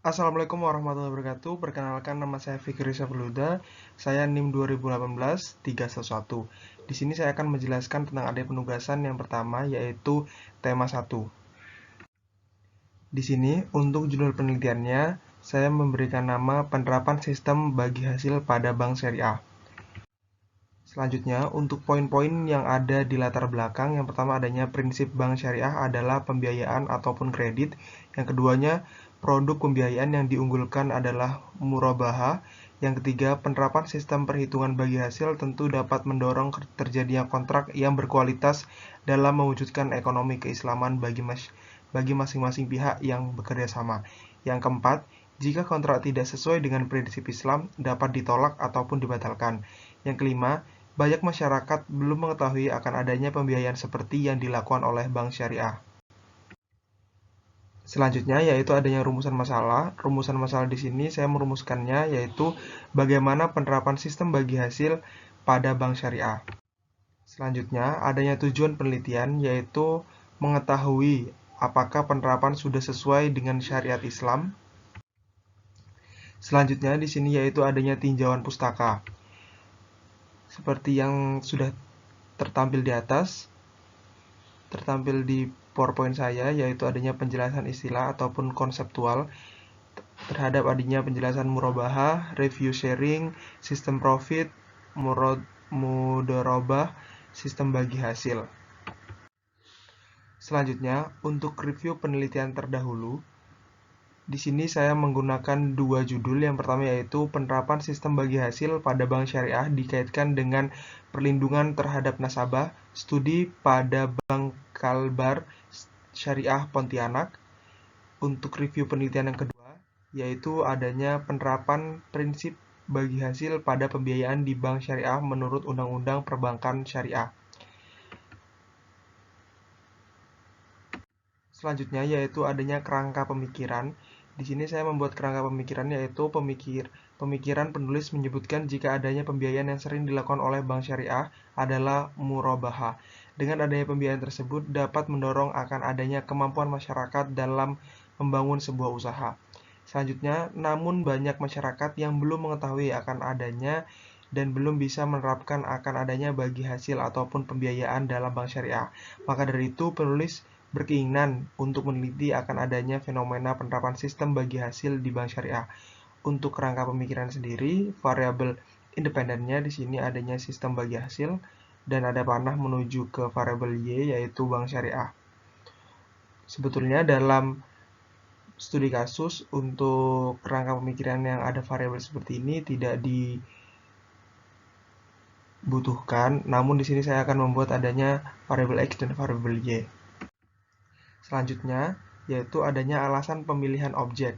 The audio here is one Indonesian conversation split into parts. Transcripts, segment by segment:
Assalamualaikum warahmatullahi wabarakatuh. Perkenalkan, nama saya Fikri Syafruda. Saya NIM 2018-311. Di sini saya akan menjelaskan tentang adanya penugasan yang pertama, yaitu tema 1. Di sini, untuk judul penelitiannya, saya memberikan nama penerapan sistem bagi hasil pada bank syariah. Selanjutnya, untuk poin-poin yang ada di latar belakang, yang pertama adanya prinsip bank syariah adalah pembiayaan ataupun kredit. Yang keduanya, produk pembiayaan yang diunggulkan adalah murabahah. Yang ketiga, penerapan sistem perhitungan bagi hasil tentu dapat mendorong terjadinya kontrak yang berkualitas dalam mewujudkan ekonomi keislaman bagi masing-masing pihak yang bekerja sama. Yang keempat, jika kontrak tidak sesuai dengan prinsip Islam, dapat ditolak ataupun dibatalkan. Yang kelima, banyak masyarakat belum mengetahui akan adanya pembiayaan seperti yang dilakukan oleh bank syariah. Selanjutnya yaitu adanya rumusan masalah. Rumusan masalah di sini saya merumuskannya yaitu bagaimana penerapan sistem bagi hasil pada bank syariah. Selanjutnya adanya tujuan penelitian yaitu mengetahui apakah penerapan sudah sesuai dengan syariat Islam. Selanjutnya di sini yaitu adanya tinjauan pustaka. Seperti yang sudah tertampil di atas, tertampil di PowerPoint saya, yaitu adanya penjelasan istilah ataupun konseptual terhadap adanya penjelasan murabahah, review sharing, sistem profit, mudharabah, sistem bagi hasil. Selanjutnya, untuk review penelitian terdahulu, di sini saya menggunakan dua judul. Yang pertama yaitu penerapan sistem bagi hasil pada bank syariah dikaitkan dengan perlindungan terhadap nasabah, studi pada Bank Kalbar Syariah Pontianak. Untuk review penelitian yang kedua yaitu adanya penerapan prinsip bagi hasil pada pembiayaan di bank syariah menurut Undang-Undang Perbankan Syariah. Selanjutnya yaitu adanya kerangka pemikiran. Di sini saya membuat kerangka pemikiran yaitu pemikiran penulis menyebutkan jika adanya pembiayaan yang sering dilakukan oleh bank syariah adalah murabahah. Dengan adanya pembiayaan tersebut dapat mendorong akan adanya kemampuan masyarakat dalam membangun sebuah usaha. Selanjutnya, namun banyak masyarakat yang belum mengetahui akan adanya dan belum bisa menerapkan akan adanya bagi hasil ataupun pembiayaan dalam bank syariah. Maka dari itu, penulis berkeinginan untuk meneliti akan adanya fenomena penerapan sistem bagi hasil di bank syariah. Untuk kerangka pemikiran sendiri, variabel independennya di sini adanya sistem bagi hasil dan ada panah menuju ke variabel Y yaitu bank syariah. Sebetulnya dalam studi kasus untuk kerangka pemikiran yang ada variabel seperti ini tidak dibutuhkan, namun di sini saya akan membuat adanya variabel X dan variabel Y. Selanjutnya, yaitu adanya alasan pemilihan objek.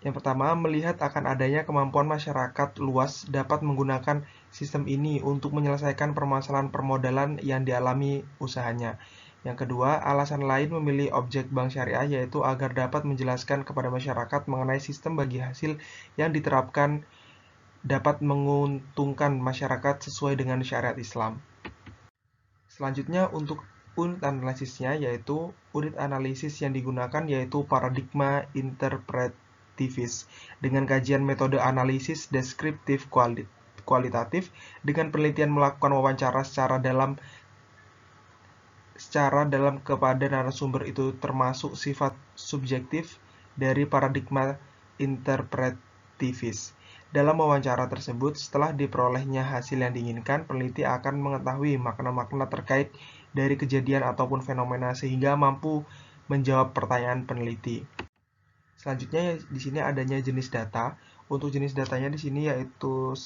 Yang pertama, melihat akan adanya kemampuan masyarakat luas dapat menggunakan sistem ini untuk menyelesaikan permasalahan permodalan yang dialami usahanya. Yang kedua, alasan lain memilih objek bank syariah yaitu agar dapat menjelaskan kepada masyarakat mengenai sistem bagi hasil yang diterapkan dapat menguntungkan masyarakat sesuai dengan syariat Islam. Selanjutnya untuk unit analisisnya yaitu unit analisis yang digunakan yaitu paradigma interpretivis dengan kajian metode analisis deskriptif kualitatif dengan penelitian melakukan wawancara secara dalam kepada narasumber itu termasuk sifat subjektif dari paradigma interpretivis. Dalam wawancara tersebut, setelah diperolehnya hasil yang diinginkan, peneliti akan mengetahui makna-makna terkait dari kejadian ataupun fenomena sehingga mampu menjawab pertanyaan peneliti. Selanjutnya di sini adanya jenis data. Untuk jenis datanya di sini yaitu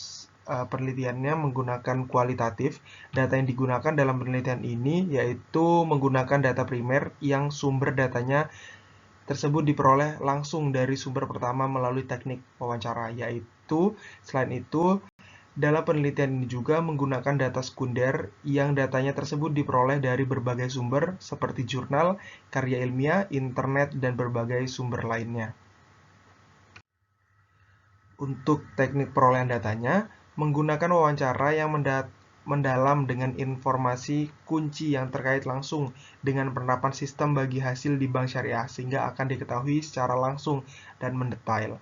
penelitiannya menggunakan kualitatif. Data yang digunakan dalam penelitian ini yaitu menggunakan data primer yang sumber datanya tersebut diperoleh langsung dari sumber pertama melalui teknik wawancara, yaitu selain itu dalam penelitian ini juga menggunakan data sekunder yang datanya tersebut diperoleh dari berbagai sumber seperti jurnal, karya ilmiah, internet, dan berbagai sumber lainnya. Untuk teknik perolehan datanya, menggunakan wawancara yang mendalam dengan informasi kunci yang terkait langsung dengan penerapan sistem bagi hasil di bank syariah, sehingga akan diketahui secara langsung dan mendetail.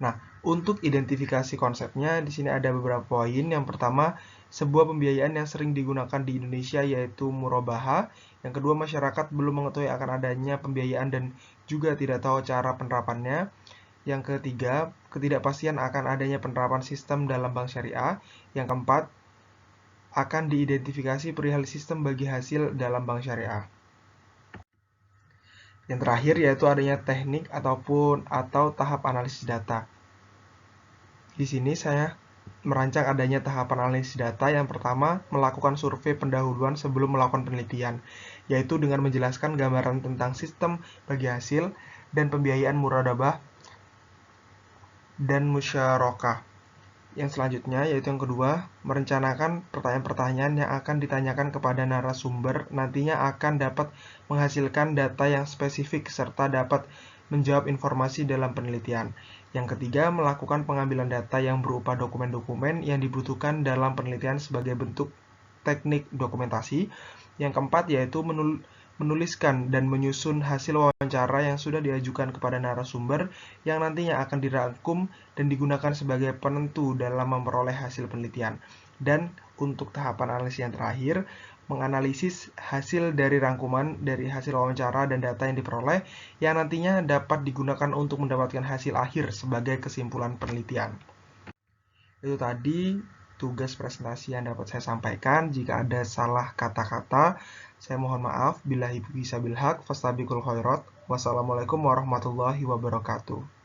Nah, untuk identifikasi konsepnya, di sini ada beberapa poin. Yang pertama, sebuah pembiayaan yang sering digunakan di Indonesia yaitu murabaha. Yang kedua, masyarakat belum mengetahui akan adanya pembiayaan dan juga tidak tahu cara penerapannya. Yang ketiga, ketidakpastian akan adanya penerapan sistem dalam bank syariah. Yang keempat, akan diidentifikasi perihal sistem bagi hasil dalam bank syariah. Yang terakhir yaitu adanya teknik atau tahap analisis data. Di sini saya merancang adanya tahapan analisis data. Yang pertama, melakukan survei pendahuluan sebelum melakukan penelitian, yaitu dengan menjelaskan gambaran tentang sistem bagi hasil dan pembiayaan murabahah dan musyarakah. Yang selanjutnya, yaitu yang kedua, merencanakan pertanyaan-pertanyaan yang akan ditanyakan kepada narasumber nantinya akan dapat menghasilkan data yang spesifik serta dapat menjawab informasi dalam penelitian. Yang ketiga, melakukan pengambilan data yang berupa dokumen-dokumen yang dibutuhkan dalam penelitian sebagai bentuk teknik dokumentasi. Yang keempat, yaitu menuliskan dan menyusun hasil wawancara yang sudah diajukan kepada narasumber yang nantinya akan dirangkum dan digunakan sebagai penentu dalam memperoleh hasil penelitian. Dan untuk tahapan analisis yang terakhir, menganalisis hasil dari rangkuman dari hasil wawancara dan data yang diperoleh yang nantinya dapat digunakan untuk mendapatkan hasil akhir sebagai kesimpulan penelitian. Itu tadi tugas presentasi yang dapat saya sampaikan. Jika ada salah kata-kata, saya mohon maaf. Billahi bisabil haq, fastabiqul khairat. Wassalamualaikum warahmatullahi wabarakatuh.